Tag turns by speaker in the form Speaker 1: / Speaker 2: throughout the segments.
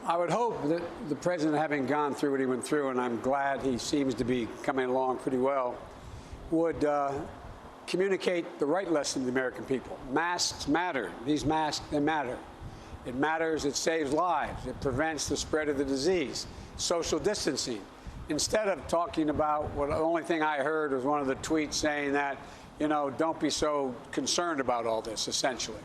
Speaker 1: I would hope that the president, having gone through what he went through, and I'm glad he seems to be coming along pretty well, would communicate the right lesson to the American people. Masks matter. These masks, they matter. It matters. It saves lives. It prevents the spread of the disease. Social distancing. Instead of talking about what the only thing I heard was one of the tweets saying that, you know, don't be so concerned about all this, essentially.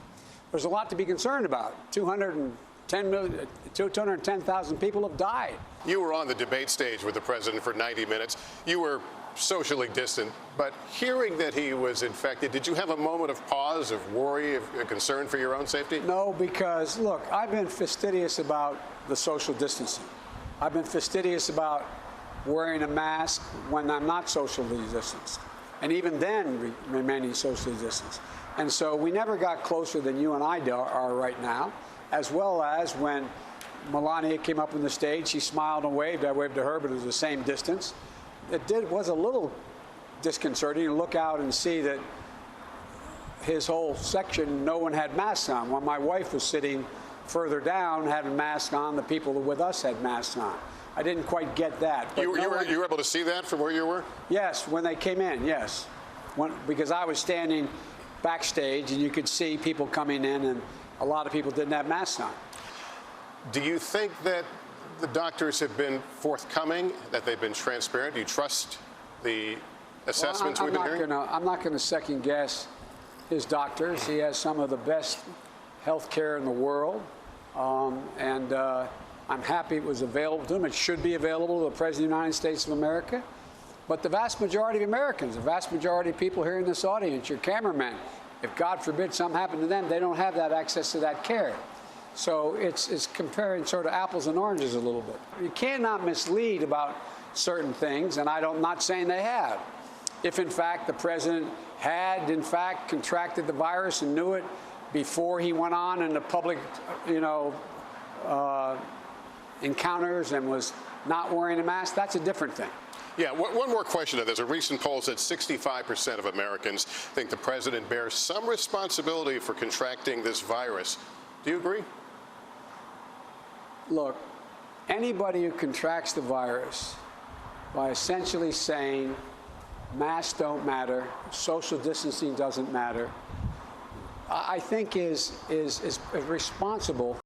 Speaker 1: There's a lot to be concerned about. 210,000 people have died.
Speaker 2: You were on the debate stage with the president for 90 minutes. You were socially distant, but hearing that he was infected, did you have a moment of pause, of worry, of concern for your own safety?
Speaker 1: No, because, look, I've been fastidious about the social distancing. I've been fastidious about wearing a mask when I'm not socially distanced, and even then remaining socially distanced. And so we never got closer than you and I are right now, as well as when Melania came up on the stage, she smiled and waved. I waved to her, but it was the same distance. It was a little disconcerting to look out and see that his whole section, no one had masks on. When my wife was sitting further down, had a mask on, the people with us had masks on. I didn't quite get that.
Speaker 2: You were able to see that from where you were?
Speaker 1: Yes, when they came in, yes. Because I was standing backstage, and you could see people coming in, and a lot of people didn't have masks on.
Speaker 2: Do you think that the doctors have been forthcoming, that they've been transparent? Do you trust the assessments we've been hearing?
Speaker 1: I'm not going to second guess his doctors. He has some of the best health care in the world, and I'm happy it was available to him. It should be available to the President of the United States of America. But the vast majority of Americans, the vast majority of people here in this audience, your cameramen, if God forbid something happened to them, they don't have that access to that care. So it's comparing sort of apples and oranges a little bit. You cannot mislead about certain things, and I'm not saying they have. If, in fact, the president had, in fact, contracted the virus and knew it before he went on in the public, encounters and was not wearing a mask, that's a different thing.
Speaker 2: Yeah, one more question. There's a recent poll that 65% of Americans think the president bears some responsibility for contracting this virus. Do you agree?
Speaker 1: Look, anybody who contracts the virus by essentially saying masks don't matter, social distancing doesn't matter, I think is responsible.